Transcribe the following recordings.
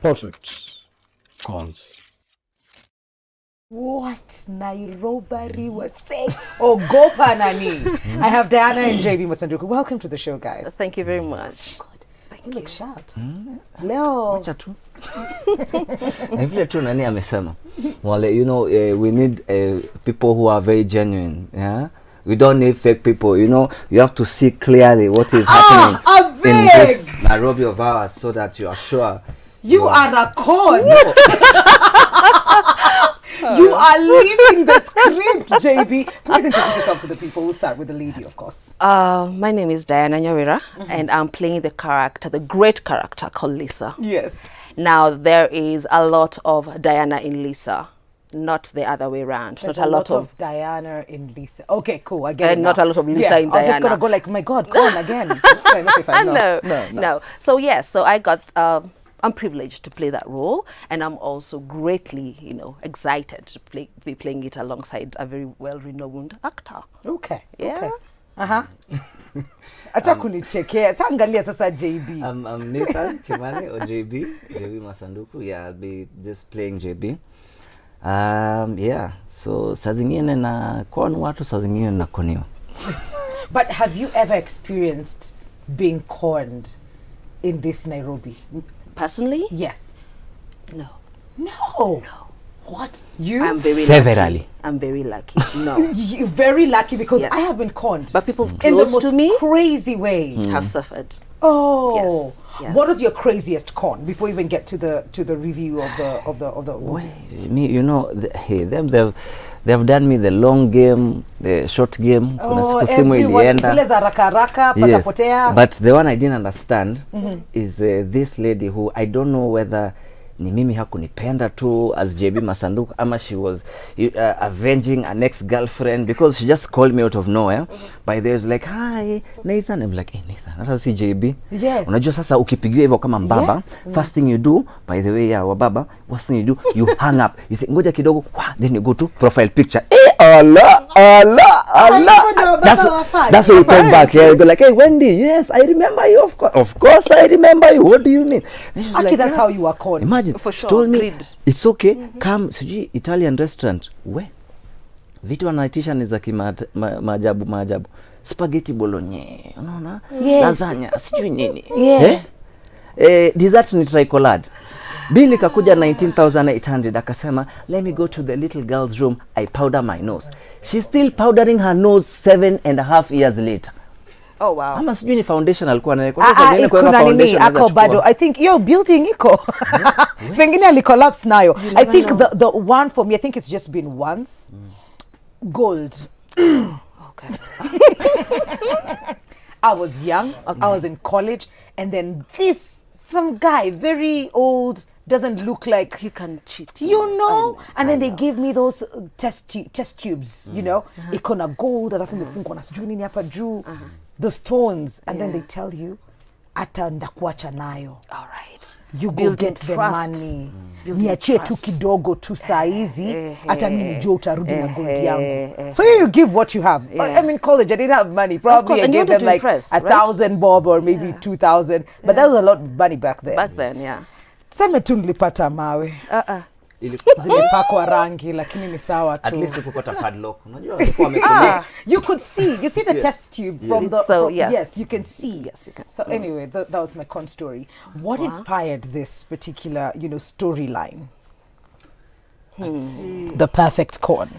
Perfect. Cons. What Nairobi was saying? Oh, Gopa Nani. I have Diana and JB Masanduku. Welcome to the show, guys. Thank you very much. You look sharp. Leo. Wacha tu. Na vile tu nani amesema. Wale, you know, we need people who are very genuine. Yeah. We don't need fake people. You know, you have to see clearly what is happening in this Nairobi of ours, so that you are sure. You are a con. You are leaving the script, JB. Please introduce yourself to the people. We'll start with the lady, of course. My name is Diana Nyawira, and I'm playing the character, the great character called Lisa. Yes. Now, there is a lot of Diana in Lisa, not the other way around. There's not a lot of Diana in Lisa. Okay, cool. I get it. not now. a lot of Lisa in I was just Diana. going to go like, my God, con again. Okay, fine. No. So, yes, so I got... I'm privileged to play that role, and I'm also greatly, excited to be playing it alongside a very well-renowned actor. Okay. Yeah. Okay. Acha kunichekea. Acha angalia sasa JB. I'm Nathan Kimani or JB Masanduku. Yeah, I'll be just playing JB. Yeah. So saa zingine na con watu, saa zingine na konio. But have you ever experienced being conned in this Nairobi? Personally? Yes. No. No. What? You? I'm very Severally. lucky. I'm very lucky. No. You're very lucky because Yes. I have been conned. But people in the close most to me crazy way. have suffered. Oh. Yes. What was your craziest con before we even get to the review of the movie? Me, you know, they've done me the long game, the short game. Kuna siku simu ilienda. Zile za raka Yes. potea. But the one I didn't understand is this lady who I don't know whether ni mimi hakunipenda tu as JB Masanduku ama she was avenging an ex-girlfriend, because she just called me out of nowhere. By there was like, hi Nathan. I'm like, hey Nathan, hata si JB. Yes. Unajua sasa ukipigiwa hivyo kama mbaba, Yes. first thing you do, by the way, yeah, wababa, first thing you do, you hang up. You say ngoja kidogo, then you go to profile picture. Allah. That's what you come back here. You go like, hey Wendy, yes, I remember you. Of course I remember you. What do you mean? Okay, that's how you were called. Imagine, For she sure, told me, agreed. it's okay, come, sijui Italian restaurant. Vitu wanaitisha ni za maajabu. Spaghetti bolognese, unaona? Yes. Lasagna, sijui nini. Yeah. Dessert ni tricolade. Bill ikakuja 19,800, akasema, let me go to the little girl's room, I powder my nose. She's still powdering her nose 7.5 years later. Oh, wow. Ama sijui ni foundation alikuwa na Kuna nini ako bado. I think yo building iko. Pengine alicollapse nayo. I think the one for me, I think it's just been once. Gold. Okay. I was young. I was in college, and then some guy, very old, doesn't look like You can cheat. you know, and then they gave me those test tubes, you know, ikona gold, alafu imefungwa na sijui nini hapa juu, the stones, and then they tell you ata ndakuacha nayo. All right. You go Building get the trust. money. Building Niachie tu trust. kidogo tu saa hizi, hata mimi nijua utarudi na gold yangu. So you give what you have. I'm in college, I didn't have money. Probably course, I and you gave wanted them to like impress, 1,000 bob or maybe 2,000. But that was a lot of money back then. Back then, yeah. Seme tu nilipata mawe. Zimepakwa rangi lakini ni sawa tu. At least ukupata padlock. Unajua walikuwa wamesema. You could see. You see the test tube from the... So, from, yes. you can see. Yes, you can. So anyway, that was my con story. What inspired this particular, storyline? The perfect con.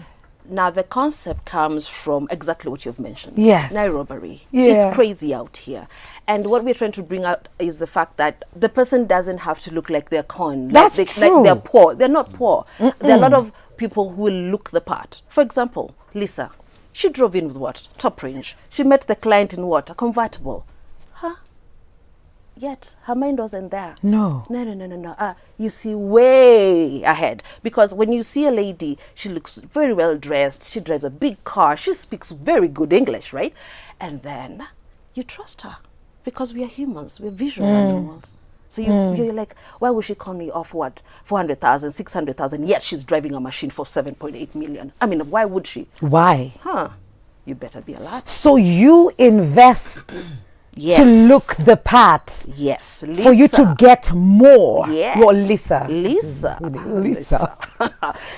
Now, the concept comes from exactly what you've mentioned. Yes. Nairobi. Yeah. It's crazy out here. And what we're trying to bring out is the fact that the person doesn't have to look like they're con. That's true. Like they're poor. They're not poor. There are a lot of people who will look the part. For example, Lisa. She drove in with what? Top range. She met the client in what? A convertible. Huh? Yet, her mind wasn't there. No. No. You see way ahead. Because when you see a lady, she looks very well dressed. She drives a big car. She speaks very good English, right? And then you trust her. Because we are humans. We're visual animals. So you're like, why would she call me off what? 400,000, 600,000, yet she's driving a machine for 7.8 million. I mean, why would she? Why? You better be alert. So you invest Yes. to look the part. Yes. Lisa. For you to get more. Yes. Well, Lisa. Lisa.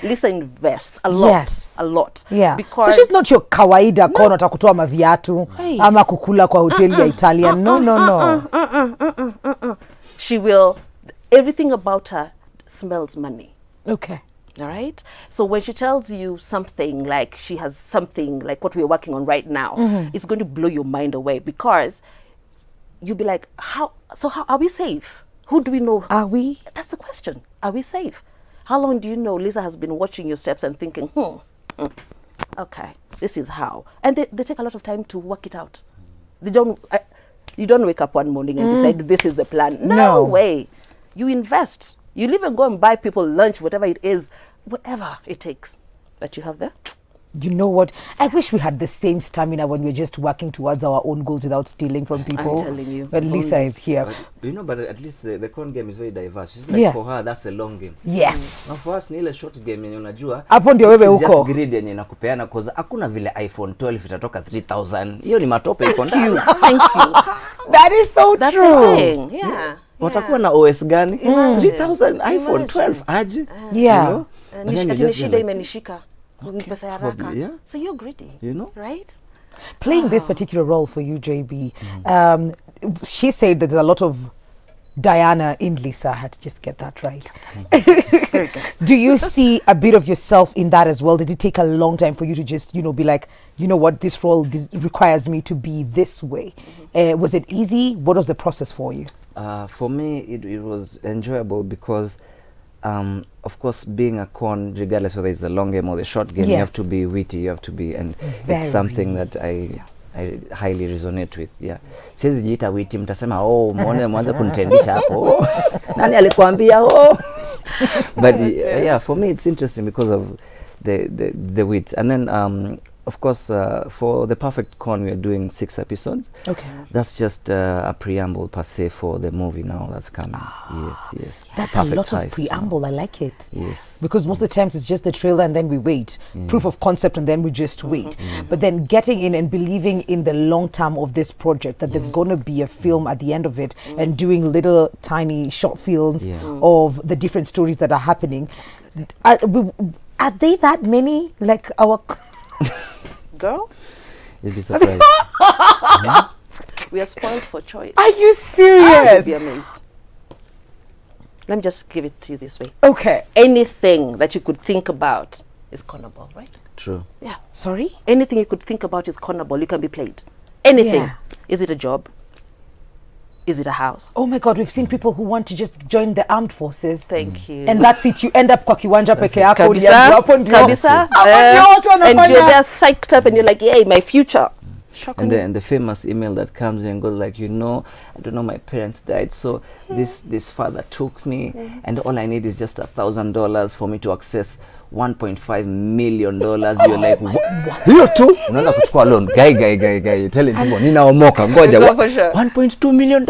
Lisa invests a lot. Yes. A lot. Yeah. Because So she's not your kawaida kono atakutoa maviatu Hey. ama kukula kwa hoteli ya Italian. No. she will, everything about her smells money. Okay. All right. So when she tells you something like she has something like what we're working on right now, it's going to blow your mind away because you'll be like, how are we safe? Who do we know? Are we? That's the question. Are we safe? How long do you know Lisa has been watching your steps and thinking, okay, this is how. And they take a lot of time to work it out. They don't, you don't wake up one morning and decide this is the plan. No way. You invest. You'll even go and buy people lunch, whatever it is, whatever it takes that you have there. You know what? I wish we had the same stamina when we're just working towards our own goals without stealing from people. I'm telling you. But Lisa is here. But at least the con game is very diverse. She's like, Yes. for her, that's a long game. Yes. Now for us ni ile short game yenye unajua. Hapo ndio wewe this is uko. just grid yenye nakupeana cause hakuna vile iPhone 12 itatoka 3000. Hiyo ni matope iko ndani. Thank you. That is so That's true. a thing. Yeah. Watakuwa na OS gani? 3000 iPhone 12 aje? Yeah. You know? And then you Ati just shida like, imenishika. Pesa ya haraka. probably, yeah. So you're greedy. You know? Right? Playing this particular role for you, JB, she said that there's a lot of Diana in Lisa. I had to just get that right. Very good. Do you see a bit of yourself in that as well? Did it take a long time for you to just, be like, you know what, this role requires me to be this way? Was it easy? What was the process for you? For me, it was enjoyable because, of course, being a con, regardless whether it's the long game or the short game, you have Yes. to be witty, you have to be, and Very. it's something that I highly resonate with. Yeah. Siwezi jiita witty, mtasema, mwanza kunitendisha hapo. Nani alikuambia, But yeah, for me, it's interesting because of the wit. And then, of course, for the Perfect Con, we are doing 6 episodes. Okay. That's just a preamble per se for the movie now that's coming. Yes. That's Perfect a lot size. of preamble. I like it. Yes. Because most of the times it's just the trailer and then we wait. Proof of concept and then we just wait. But then getting in and believing in the long term of this project, that there's going to be a film at the end of it and doing little tiny short films of the different stories that are happening. Are they that many? Like our... Girl, You'll be surprised. we are spoiled for choice. Are you You'll serious? be amazed. Let me just give it to you this way. Okay. Anything that you could think about is cornerable, right? True. Yeah. Sorry? Anything you could think about is cornerable. You can be played. Anything. Yeah. Is it a job? Is it a house? Oh my God, we've seen people who want to just join the armed forces. Thank you. And that's it, you end up kwa kiwanja peke yako. Kabisa, uliambiwa hapo ndio- kabisa. Hapo ndio watu And wanafanya. you're there psyched up and you're like, yay, my future. Shock on you. And the famous email that comes in and goes like, I don't know, my parents died, so this father took me, and all I need is just $1,000 for me to access $1.5 million. You're like, what? Hiyo tu unaenda kuchukua loan, guy, you're telling people ninaomoka, ngoja, Go for sure. $1.2 million.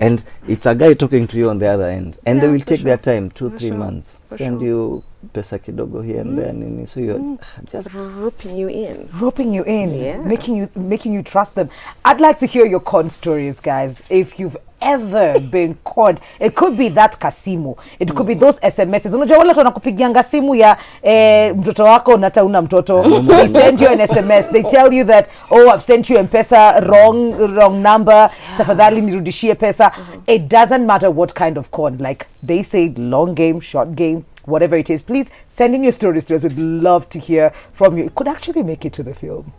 And it's a guy talking to you on the other end, and they will take their time, 2-3 months, send you pesa kidogo here and there, so you're just Roping you in. Roping you in, Yeah. making you trust them. I'd like to hear your con stories, guys. If you've ever been conned, it could be that Kasimo, it could be those SMSs. Unajua wale watu wanakupigianga simu ya mtoto wako na hata una mtoto. They send you an SMS. They tell you that, I've sent you M-Pesa wrong number. Tafadhali nirudishie pesa. It doesn't matter what kind of con. Like they say, long game, short game, whatever it is, please send in your stories to us. We'd love to hear from you. It could actually make it to the film.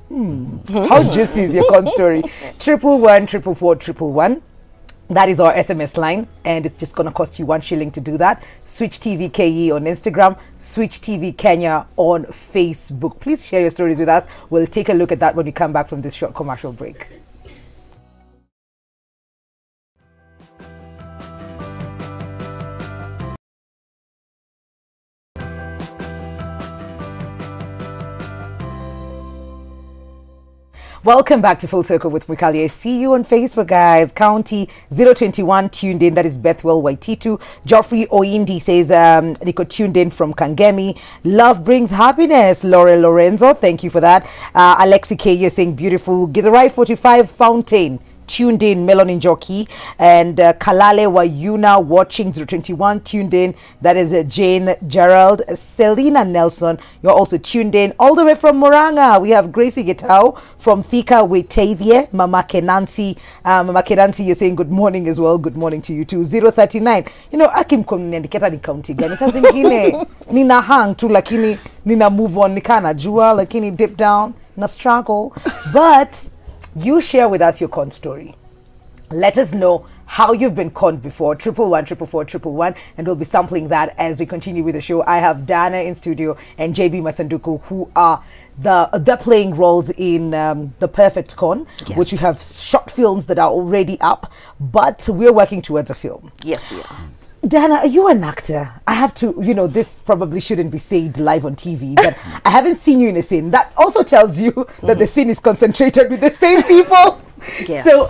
How juicy is your con story? 111 444 111. That is our SMS line, and it's just going to cost you 1 shilling to do that. Switch TV KE on Instagram, Switch TV Kenya on Facebook. Please share your stories with us. We'll take a look at that when we come back from this short commercial break. Welcome back to Full Circle with Mwikali. I see you on Facebook, guys. County 021 tuned in. That is Bethwell Waititu. Geoffrey Oindi says, Nico tuned in from Kangemi. Love brings happiness. Laurel Lorenzo, thank you for that. Alexi K, you're saying beautiful. Githurai 45 Fountain. tuned in, Melon Njoki, and Kalale Wayuna watching 021 tuned in. That is Jane Gerald, Selena Nelson. You're also tuned in all the way from Moranga. We have Gracie Gitao from Thika Wetavie, Mama Kenansi. Mama Kenansi, you're saying good morning as well. Good morning to you too. 039. You know, Akim communicate ni county gani. Sasa zingine nina hang tu lakini nina move on nikana jua lakini dip down na struggle. But you share with us your con story. Let us know how you've been conned before. 111 and we'll be sampling that as we continue with the show. I have Dana in studio and JB Masanduku, who are they're playing roles in The Perfect Con, Yes. which you have short films that are already up, but we're working towards a film. Yes, we are. Dana, are you an actor? I have to, you know, this probably shouldn't be said live on TV, but I haven't seen you in a scene. That also tells you that the scene is concentrated with the same people. Yes. So,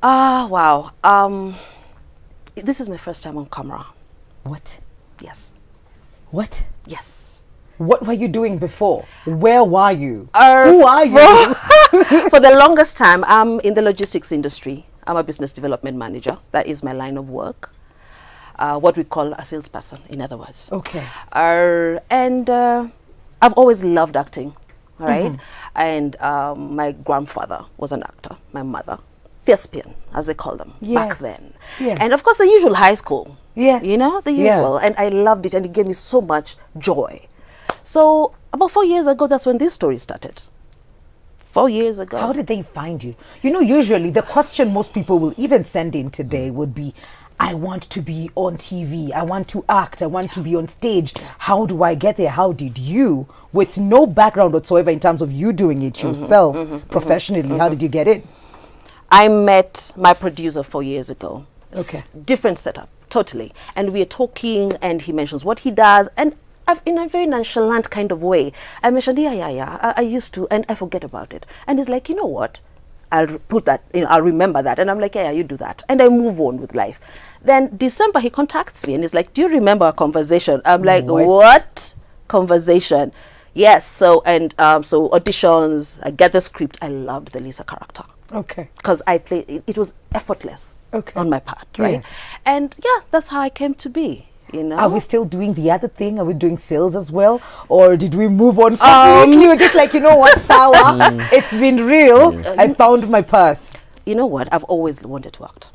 Wow. This is my first time on camera. What? Yes. What? Yes. What were you doing before? Where were you? Uh, Who are you? For the longest time, I'm in the logistics industry. I'm a business development manager. That is my line of work. What we call a salesperson, in other words. Okay. And I've always loved acting, all right? And my grandfather was an actor, my mother. Thespian, as they call them, back Yes. then. Yes. And of course, the usual high school. Yes. You know, the Yeah. usual. And I loved it, and it gave me so much joy. So about 4 years ago, that's when this story started. 4 years ago. How did they find you? You know, usually the question most people will even send in today would be, I want to be on TV. I want to act. I want to be on stage. How do I get there? How did you, with no background whatsoever in terms of you doing it yourself professionally, how did you get in? I met my producer 4 years ago. Okay. Different setup, totally. And we are talking, and he mentions what he does, and in a very nonchalant kind of way, I mentioned, I used to, and I forget about it. And he's like, you know what? I'll put that, I'll remember that. And I'm like, yeah, you do that. And I move on with life. Then December, he contacts me and he's like, do you remember our conversation? I'm like, what conversation? Yes. So, so auditions, I get the script. I loved the Lisa character. Okay. Because I played, it was effortless on my part, right? Yes. And yeah, that's how I came to be. You know? Are we still doing the other thing? Are we doing sales as well? Or did we move on completely? We're just like, you know what, Sawa, it's been real. I found my path. You know what? I've always wanted to act.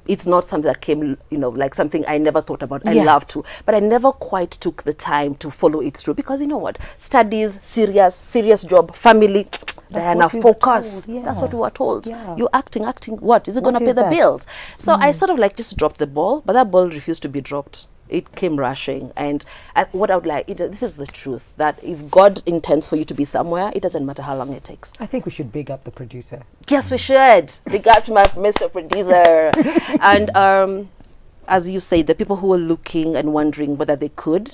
It's not something that came, like something I never thought about. I Yes. love to. But I never quite took the time to follow it through. Because you know what? Studies, serious job, family, Diana, what we were focus. told, yeah. That's what we were told. Yeah. You're acting, what? Is it going to What pay is the that? bills? So I sort of like just dropped the ball. But that ball refused to be dropped. It came rushing. And what I would like, this is the truth, that if God intends for you to be somewhere, it doesn't matter how long it takes. I think we should big up the producer. Yes, we should. Big up to my Mr. Producer. And as you say, the people who were looking and wondering whether they could,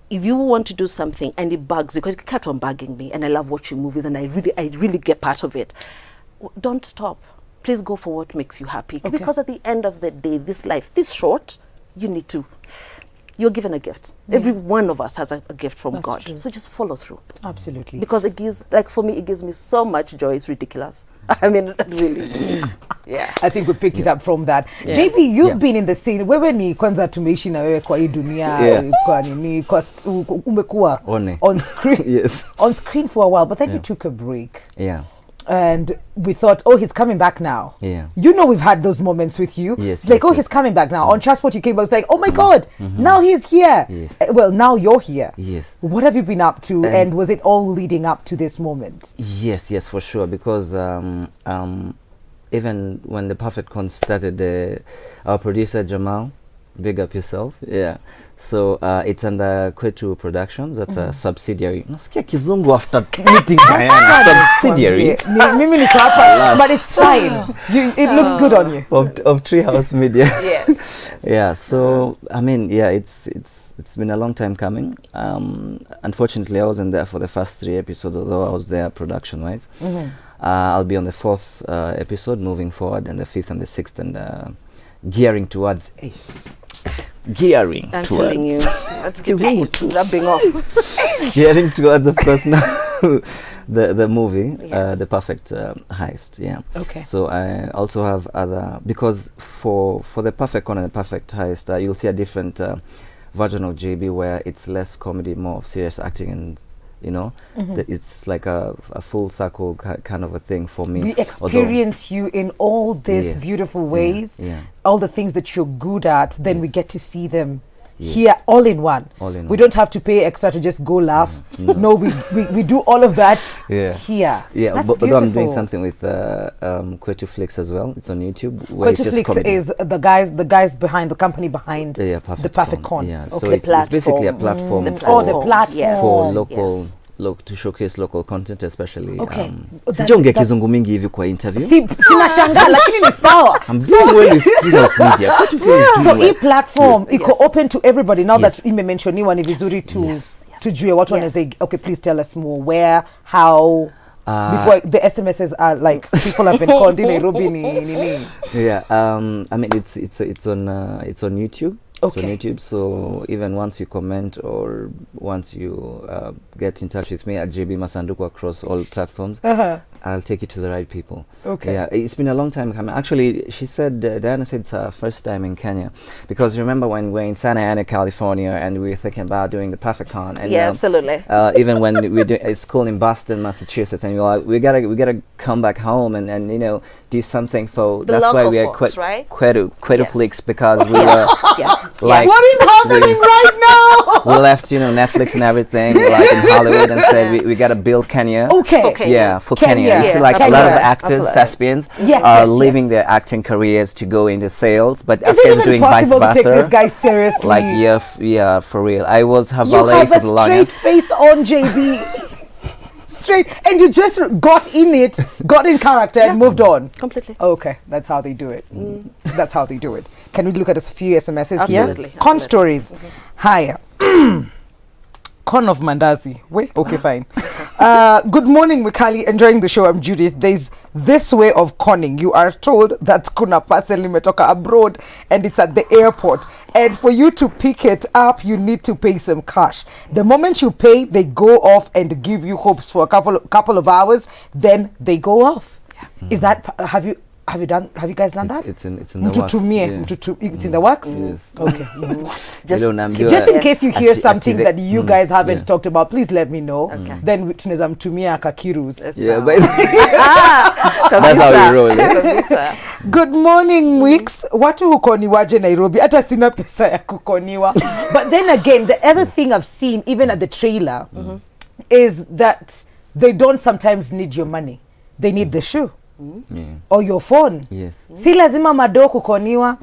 if you want to do something and it bugs you, because it kept on bugging me, and I love watching movies and I really get part of it, don't stop. Please go for what makes you happy. Okay. Because at the end of the day, this life, this short, you're given a gift. Every one of us has a gift from That's God. true. So just follow through. Absolutely. Because it gives, like for me, it gives me so much joy. It's ridiculous. I mean, really. Yeah. I think we picked it up from that. Yes. JV, you've been in the scene. Wewe ni kwanza tumeishi na wewe kwa hii dunia, kwa nini, umekuwa One. on screen. Yes. On screen for a while, but then you took a break. Yeah. And we thought, oh, he's coming back now. Yeah. You know, we've had those moments with you. Yes, It's like, yes, oh, yes. he's coming back now. On transport, you came back. It's like, oh my God, now he's here. Yes. Well, now you're here. Yes. What have you been up to? And was it all leading up to this moment? Yes, for sure. Because even when the Perfect Con started, our producer Jamal, big up yourself. Yeah. So it's under Kwetu Productions. That's a subsidiary. Nasikia kizungu after meeting Diana. Subsidiary Mimi niko hapa, but it's fine. It looks good on you. of Treehouse Media. Yes. Yeah. So I mean, yeah, it's been a long time coming. Unfortunately, I wasn't there for the first 3 episodes, although I was there production-wise. I'll be on the 4th episode moving forward, and the 5th and the 6th, and gearing towards. I'm telling you, that's rubbing off. Gearing towards, of course, now. the movie, Yes. The Perfect Heist. Yeah. Okay. So I also have other, because for the Perfect Con and the Perfect Heist, you'll see a different version of JB where it's less comedy, more of serious acting, and that it's like a full circle kind of a thing for me. We experience you in all these Yes. beautiful ways, Yeah. all the things that you're good at, then we Yes. get to see them Yes. here all in one. All in We one. don't have to pay extra to just go laugh. No, we do all of that Yeah. here. Yeah, That's but I'm doing beautiful. something with Kwetu Flix as well. It's on YouTube. Where it's Kwetu just Flix comedy. is the guys behind the company behind the Perfect Con. Yeah, Okay. so it's basically a platform. The for- the platform. Yes. for local Yes. to showcase local content, especially. Okay. That's- Sijaongea that's- kizungu mingi hivi kwa interview. Sina shangaa lakini ni sawa. I'm doing well with freelance media. Kwetu Flix is So doing well. hii platform Yes. iko Yes. open to everybody now Yes. that imemensioniwa ni vizuri to Yes. tujue watu Yes. wanaweza. Okay, please tell us more where, how, before the SMSs are like people have been called in Nairobi ni. Yeah, I mean it's on YouTube. It's on Okay. YouTube. So even once you comment or once you get in touch with me at JB Masanduku across all platforms, I'll take you to the right people. Okay. Yeah, it's been a long time coming. Actually, she said, Diana said it's her first time in Kenya, because remember when we're in Santa Ana, California, and we were thinking about doing the Perfect Con, and Yeah, absolutely. even when we do a school in Boston, Massachusetts, and we're like, we gotta come back home and do something for. The that's why local we are folks, right? Kwetu Yes. Flix, because we were Yeah. like, What is happening right now? we left Netflix and everything like in Hollywood and said we gotta build Kenya. Okay. For Kenya. Yeah, for Kenya. Kenya. You see, Yeah, like a lot of absolutely. actors, Absolutely. thespians, Yes, are yes, leaving yes. their acting careers to go into sales, but Is us it guys even doing vice possible to take this versa. guy seriously? Like yeah, for real. I was her you valet have for a the straight longest. face on, JB. Straight, and you just got in it, got in character, and moved on. Completely. Okay, that's how they do it. That's how they do it. Can we look at a few SMSs Absolutely, here? Con absolutely. stories. Hi. Con of Mandazi. Wait, okay, fine. Good morning, Mikali. Enjoying the show. I'm Judith. There's this way of conning. You are told that kuna parcel limetoka abroad and it's at the airport. And for you to pick it up, you need to pay some cash. The moment you pay, they go off and give you hopes for a couple of hours. Then they go off. Is that have you guys done that? It's in the works. Mtutumie, Yeah. it's in the works. Yes. Okay. Just Just in case you hear something that you guys haven't yeah. talked about, please let me know. Okay. Then tunaweza mtumia kakirus. Yeah, but Kabisa. that's how we roll. Yeah. Kabisa. Good morning, Wix. Watu hukoniwaje Nairobi? Hata sina pesa ya kukoniwa. But then again, the other thing I've seen, even at the trailer, is that they don't sometimes need your money. They need the shoe. Yeah. Or your phone. Yes. Si lazima mado kukoniwa.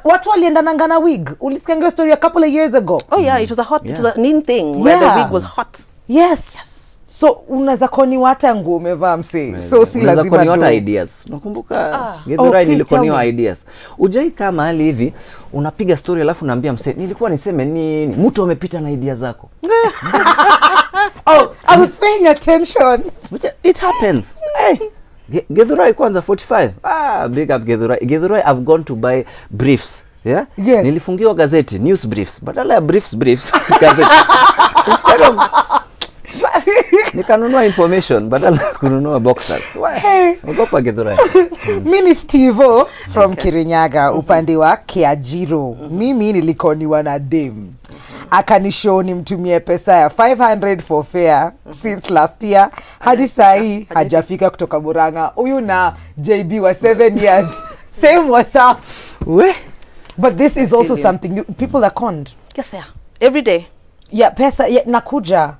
Watu waliendananga na wig. Ulisikia story a couple of years ago. Oh yeah, it was Yeah. a neat thing where the Yeah. wig was hot. Yes. Yes. So unaweza koniwa hata nguo umevaa msee. So si Unaweza lazima kuniwa hata do. ideas. Nakumbuka Oh, Githurai please nilikoniwa tell me. ideas. Ujai kama mahali hivi unapiga story alafu naambia msee nilikuwa niseme nini? Mtu amepita na ideas zako. Oh, I was paying attention. Which it happens. Hey. Githurai kwanza 45. Big up Githurai. Githurai I've gone to buy briefs. Yeah? Yes. Nilifungiwa gazeti, news briefs. Badala ya briefs gazeti. Instead of nikanunua information badala ya kununua boxers. Hey. Ogopa Githurai. Mimi ni Stevo from Kirinyaga upande wa Kiajiro. Mimi nilikoniwa na dem. Akanishow nimtumie pesa ya 500 for fare since last year. Hadi sahi hajafika kutoka Murang'a. Huyu na JB wa 7 years. Same WhatsApp. We? But this is also you. something people are conned. Yes, yeah. Every day. Yeah, pesa nakuja.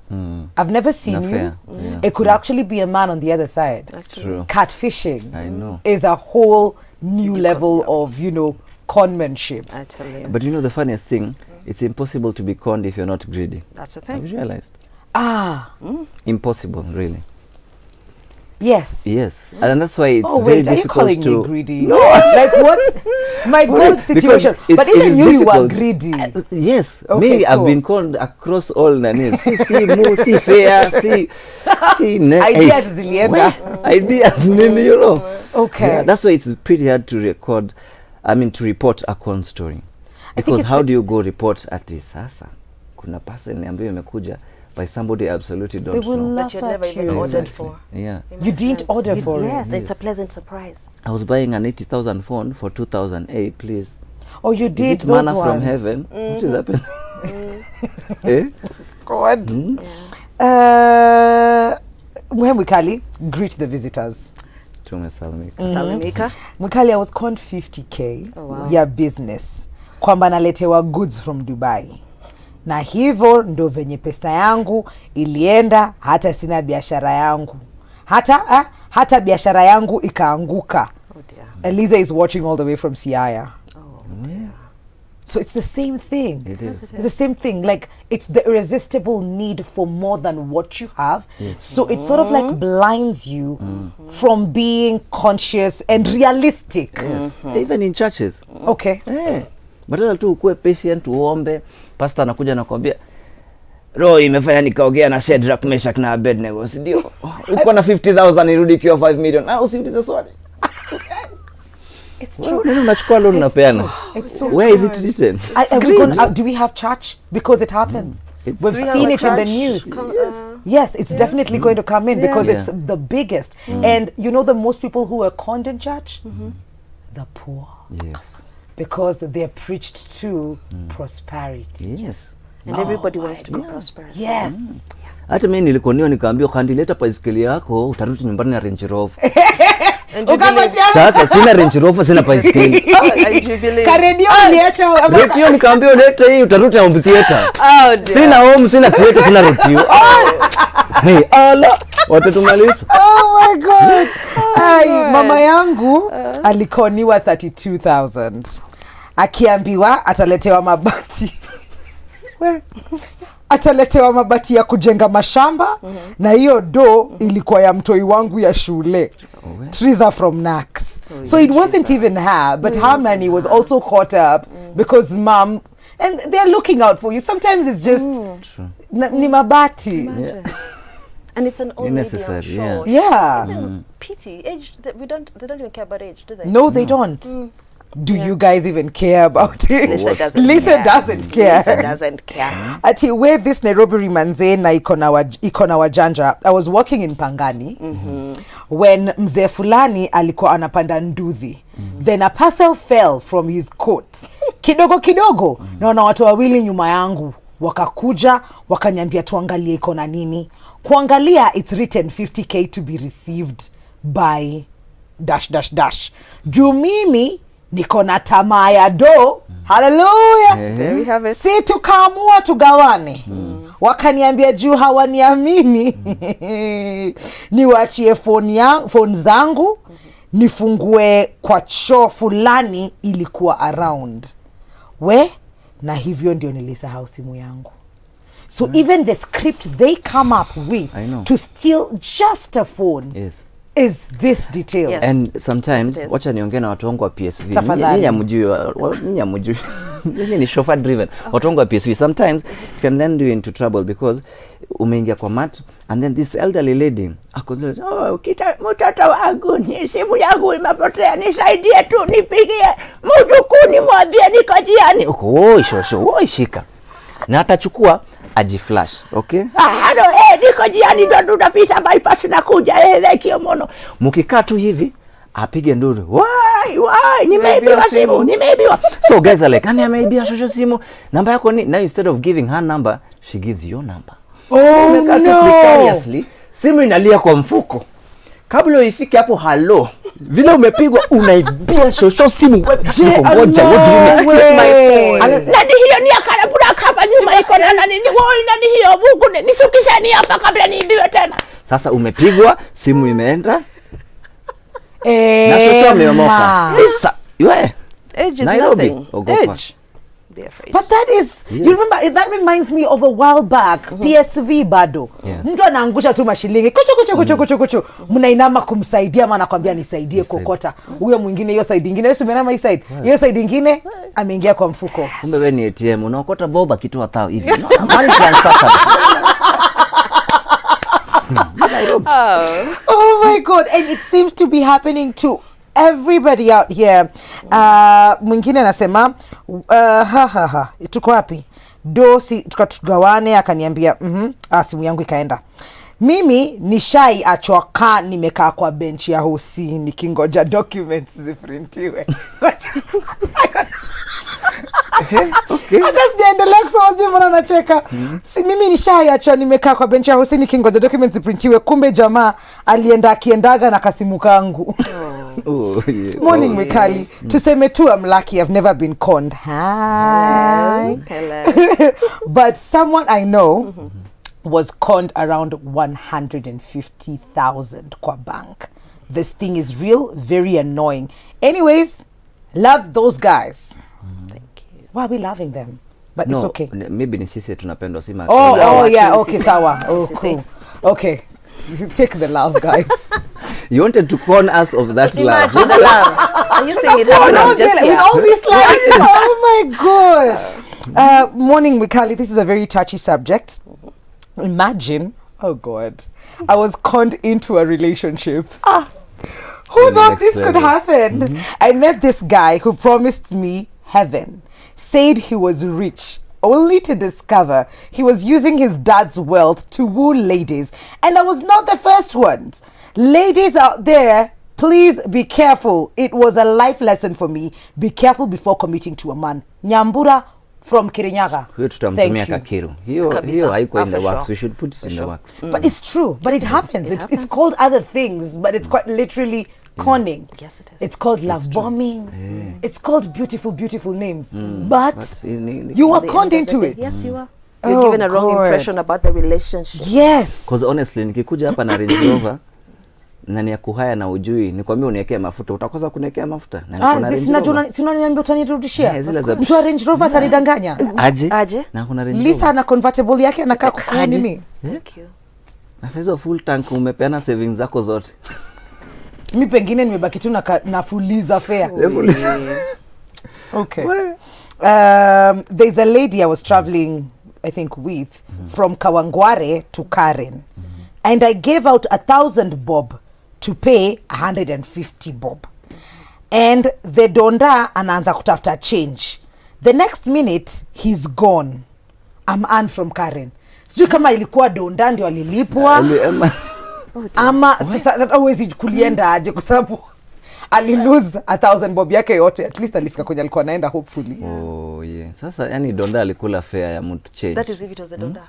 I've never seen Na you. fair. Yeah. It could actually be a man on the other side. Actually. True. Catfishing I know. is a whole new level of, conmanship. I tell you. But the funniest thing, it's impossible to be conned if you're not greedy. That's the Have thing. you realized? Impossible, really. Yes. Yes. And that's why it's Oh very wait, are you difficult calling to... me greedy? No. Like what? My gold situation. But even you were greedy. Yes. Okay, Me, I've cool. been conned across all nanis. See mu, see fair, see Ideas zilienda. Ideas, Okay. Yeah, that's why it's pretty hard to report a con story. I think Because it's how the- do you go report ati sasa kuna person ambayo imekuja by somebody I absolutely don't They will know. laugh That you never at even you. ordered Exactly. for. Yeah. You didn't order for Yes, it. it's a pleasant surprise. I was buying an 80,000 phone for 2,008, please. Oh, you Is did it those manna ones. from heaven? What is happening? Eh? God. Mwikali, greet the visitors. Tumesalimika. Salimika. Mwikali, I was conned 50k Oh, wow. ya business kwamba naletewa goods from Dubai, na hivyo ndo venye pesa yangu ilienda, hata sina biashara yangu, hata biashara yangu ikaanguka. Oh dear. Eliza is watching all the way from Siaya. Oh. So it's the same thing. It is. It's the same thing. Like, it's the irresistible need for more than what you have. Yes. So it sort of like blinds you from being conscious and realistic. Yes. Even in churches. Okay. Badala tu ukue patient, uombe, pastor anakuja nakwambia roho imefanya nikaongea na Shadrach, Meshach na Abednego, si ndio? Uko na 50,000 irudi kwa 5 million. Usiulize swali. It's True. true. Unachukua loan unapeana. It's so Where is it written? Are we gonna, do we have church? Because it happens. It's- We've Do we have seen a it in the church? news. Yes, it's definitely going to come in because it's the biggest. And you know the most people who are conned in church? The poor. Yes. Because they're preached to prosperity. Yes. And everybody wants to be prosperous. Yes. Hata mimi nilikuwa nikaambiwa kandileta baiskeli yako utarudi nyumbani na Range Rover. Sasa sina Range Rover, sina baiskeli. Karedio niacha Radio nikaambiwa leta hii utarudi na home theater. Oh dear. Sina home, sina theater, sina radio. Hey, ala, watatumaliza. Oh my God. Ai, mama yangu alikoniwa 32,000. Akiambiwa ataletewa mabati. Ataletewa mabati ya kujenga mashamba na hiyo do ilikuwa ya mtoi wangu ya shule. Triza from Nax. So it wasn't even her, but her money was also caught up because mom, and they're looking out for you. Sometimes it's just ni mabati. And it's an old lady, I'm Unnecessary, sure. Yeah. Even pity, age. They don't even care about age, do they? No, they don't. Do you guys even care about it? Lisa doesn't Lisa care. doesn't care. Lisa doesn't care. Ati where this Nairobi manze na iko na wajanja. I was walking in Pangani when mzee fulani alikuwa anapanda nduthi. Then a parcel fell from his coat. Kidogo. Naona watu wawili nyuma yangu wakakuja wakaniambia tuangalie iko na nini. Kuangalia, it's written 50k to be received by ... Juu mimi niko na tamaa ya do. Hallelujah. There we have it. Si tukaamua tugawane. Wakaniambia juu hawaniamini niwaachie phone zangu nifungue kwa choo fulani ilikuwa around. Na hivyo ndio nilisahau simu yangu. So even the script they come up with to steal just a phone is this detail. Yes. And sometimes Yes, it is. wacha niongee na watu wangu wa PSV. Tafadhali. Ninyi hamjui. Mimi ni chauffeur driven. Watu wangu wa PSV sometimes it can land you into trouble because umeingia kwa mat and then this elderly lady akoza, mtoto wangu ni simu yangu imepotea, nisaidie tu nipigie mjukuu mwambie niko jiani. Oi shosho, shika. Na atachukua ajiflash, okay? Halo, niko jiani ndo tunapita bypass na kuja lekio mono. Mkikaa tu hivi apige nduru. Why, nimeibiwa simu, nimeibiwa. So guys are like, ameibiwa shosho simu. Namba yako ni? Now instead of giving her number, she gives your number. Oh no. Precariously, simu inalia kwa mfuko. Kabla ifike hapo halo, vile umepigwa unaibia shosho simu wewe. Ngoja, what do you mean? It's my phone. Nani hiyo ni akarabura hapa nyuma iko na nani? Woi, nani hiyo Mungu nisukisheni hapa kabla niibiwe tena. Sasa umepigwa, simu imeenda. Na shosho ameomoka. Lisa, wewe. Age is Nairobi. nothing. Ogopa. Age. Be afraid. But that is, you remember, that reminds me of a while back, PSV bado. Mtu anaangusha tu mashilingi, kuchu. Mnainama kumsaidia, ama anakwambia nisaidie kokota. Huyo mwingine hiyo side nyingine, Yesu menama hii side. Hiyo side nyingine ameingia kwa mfuko. Kumbe wewe ni ATM, unaokota boba kitu hatao hivi. Money transfer. Oh my God. And it seems to be happening to everybody out here. Mwingine anasema tuko wapi? do si tukatugawane, akaniambia simu yangu ikaenda. Mimi nishai achwa nimekaa kwa bench ya hosi nikingoja documents ziprintiwe. Okay. Hata sijaendelea kusoma, sijui mbona nacheka. Si mimi nishai achwa nimekaa kwa bench ya hosi nikingoja documents ziprintiwe, kumbe jamaa akiendaga na kasimu kangu. Oh, yeah. Morning Mikali. Tuseme tu I'm lucky, I've never been conned. Hi. Hello. But someone I know was conned around 150,000 kwa bank. This thing is real, very annoying. Anyways, love those guys. Thank you. Why are we loving them? But it's okay. Maybe ni sisi tunapendwa si Maki. Oh yeah, Sisi. okay, sawa. Oh, Sisi. cool. Okay. Take the love, guys. You wanted to con us of that love. Imagine the love. Are you saying it happened? I'm just with here. all these lines. Oh my god. Morning Mikali, this is a very touchy subject. Imagine, oh god, I was conned into a relationship. Who thought this could happen? I met this guy who promised me heaven, said he was rich, only to discover he was using his dad's wealth to woo ladies, and I was not the first one. Ladies out there, please be careful. It was a life lesson for me. Be careful before committing to a man. Nyambura from Kirinyaga. Hiyo tutamtumia Thank you. Kakiru. Hiyo Kabisa. haiko in the For works. sure. We should put it in the works. But it's true. But it happens. It's called other things, but it's quite literally conning. Yes, it is. It's called love bombing. It's called beautiful, beautiful names. But you are At the conned end of the into day, it. Yes, you are. You're Oh, given a wrong God. impression about the relationship. Yes. Because honestly nikikuja hapa na Range Rover na ni ya kuhaya na ujui nikwambia uniwekee mafuta utakosa kuniwekea mafuta na niko na Range Rover. Sinaniambia utanirudishia. Yeah, zile za- Mtu wa Range Rover atanidanganya. Aje na kuna Range Lisa Rover na convertible yake anakaa kufanya nini? Thank you. na sasa hizo full tank umepeana savings zako zote. Mi pengine nimebaki tu nafuliza fare. Okay. There's a lady I was traveling, I think, with from Kawangware to Karen, and I gave out 1,000 bob to pay 150 bob, and the donda anaanza kutafuta change. The next minute he's gone. I'm Ann from Karen. Sijui kama ilikuwa donda ndio alilipwa ama sasa hawezi kulienda aje kwa sababu alilose 1,000 bob yake yote. At least alifika kwenye alikuwa anaenda hopefully. Oh yeah. Sasa yani donda alikula fare ya mtu change. That is if it was a donda.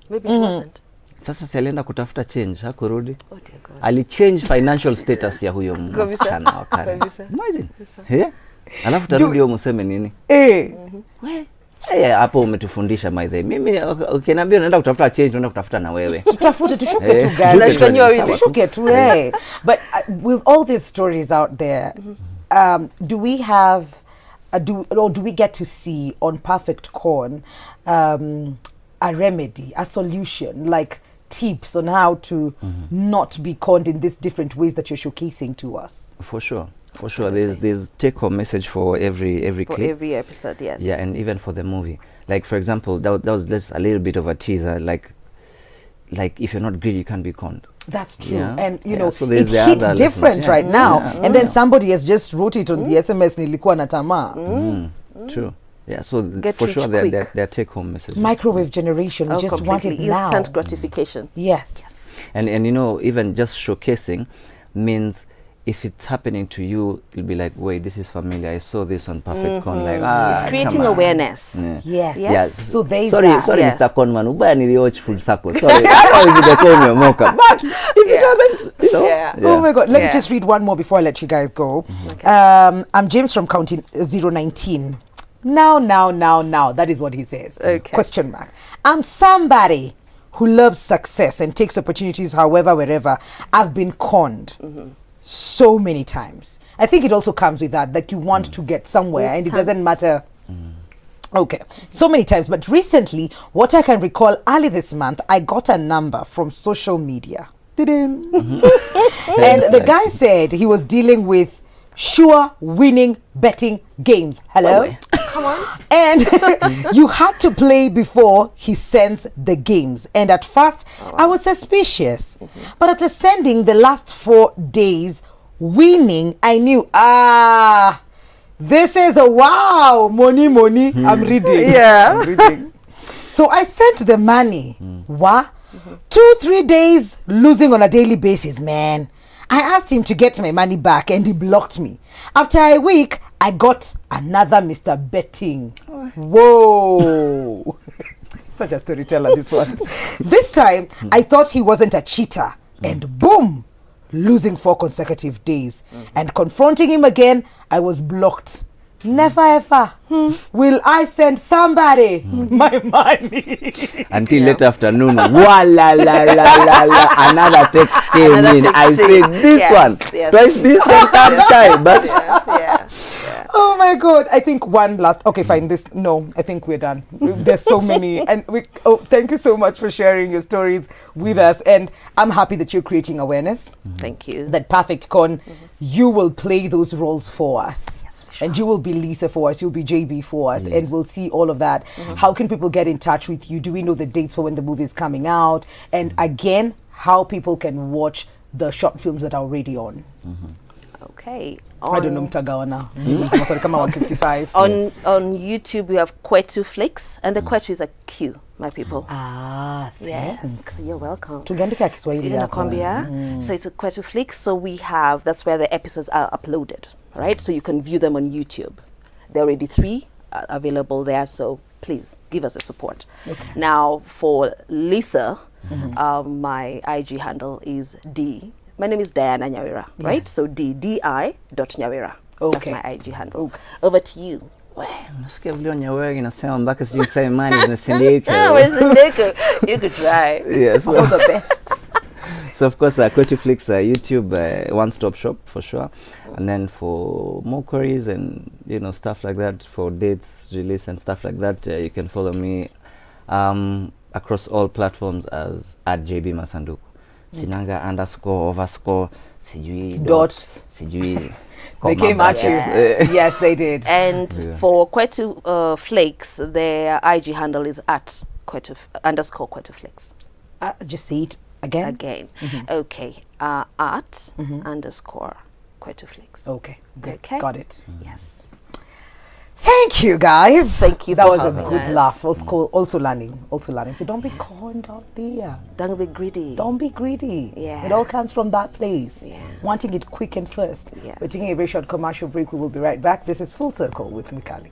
Maybe it wasn't. Sasa si alienda kutafuta change hakurudi. Oh dear God. Alichange financial status ya huyo msichana wa Karen. Imagine. Yeah. Alafu tarudi hiyo mseme nini? Hapo umetufundisha my day. Mimi ukiniambia unaenda kutafuta change unaenda kutafuta na wewe. Tutafute tushuke tu guys. Tushuke tu But with all these stories out there, do we have do we get to see on Perfect Corn a remedy, a solution, like tips on how to not be conned in these different ways that you're showcasing to us? For sure. There's take home message for every For clip. every episode, yes. Yeah, and even for the movie. Like for example, that was just a little bit of a teaser. Like if you're not greedy, you can't be conned. That's true. Yeah. And you Yeah, know, so it there's the hits other different lessons, right now. Yeah. And then somebody has just wrote it on the SMS, nilikuwa na tamaa. True. Yeah, so Get for rich sure quick. they're take home messages. Microwave generation, we Oh, just want it completely. now. Instant gratification. Yes. And you know, even just showcasing means if it's happening to you, you'll be like, wait, this is familiar. I saw this on Perfect Con. Like, It's creating come on. awareness. Yeah. Yes. Yes. So there's Sorry, that. Yes. Mr. Conman. Ubaya niliwatch full circle. Sorry. Otherwise you call me a mocha. But if it doesn't, you know. Yeah. Oh my God. Let me Yeah. just read one more before I let you guys go. Okay. I'm James from County 019. Now. That is what he says. Okay. Question mark. I'm somebody who loves success and takes opportunities however, wherever. I've been conned so many times. I think it also comes with that, like you want to get somewhere and it doesn't matter. Okay, so many times. But recently, what I can recall, early this month, I got a number from social media. And the guy said he was dealing with sure winning betting games. Hello? Come on. And you had to play before he sends the games. And at first, I was suspicious. But after sending the last 4 days winning, I knew, this is a wow, money. I'm reading. Yeah. I'm reading. So I sent the money. What? 2-3 days losing on a daily basis, man. I asked him to get my money back and he blocked me. After a week, I got another Mr. Betting. Whoa. Such a storyteller, this one. This time, I thought he wasn't a cheater. And boom, losing 4 consecutive days. And confronting him again, I was blocked. Never ever will I send somebody my money. Until late afternoon, la la la la, another text came Another in. text I came. said, this Yes, one, yes. twice this and third time. But Yeah. Oh my God. I think one last. Okay, fine. I think we're done. There's so many. And thank you so much for sharing your stories with us. And I'm happy that you're creating awareness. Thank you. That Perfect Con, you will play those roles for us. Yes, we shall. And you will be Lisa for us, you'll be JB for us, and we'll see all of that. How can people get in touch with you? Do we know the dates for when the movie is coming out? And again, how people can watch the short films that are already on. Okay. I don't know, Mtagawana. Sorry, come on, 155. On YouTube, we have Kwetu Flix, and the Kwetu is a Q, my people. Ah, Yes, thanks. you're welcome. Tukiandika Kiswahili yako. Nakwambia. So it's a Kwetu Flix. So that's where the episodes are uploaded, right? So you can view them on YouTube. There are already 3 available there, so please give us a support. Okay. Now for Lisa, my IG handle is D. My name is Diana Nyawira, right? Yes. So di.nyawira. That's Okay. my IG handle. Okay. Over to you. nasikia vile Nyawira inasema mpaka sijui niseme mani zinasindika. Where's the liquor? You could try. Yes. All the best. So of course, Quetuflix, YouTube, one-stop shop for sure. And then for more queries and stuff like that, for dates, release and stuff like that, you can follow me across all platforms as @JB Masanduku. Sinanga __ sijui Dot. sijui. They came at you. Yes, they did. And for Kwetu Flakes, their IG handle is @_Kwetu_Flakes. Just say it again. Okay. @_Kwetu Flakes. Okay, good. Okay. Got it. Yes. Thank you, guys. Thank you That for was a having good us. laugh. Also learning. So don't be conned out there. Don't be greedy. Don't be greedy. Yeah. It all comes from that place. Yeah. Wanting it quick and first. Yes. We're taking a very short commercial break. We will be right back. This is Full Circle with Mikali.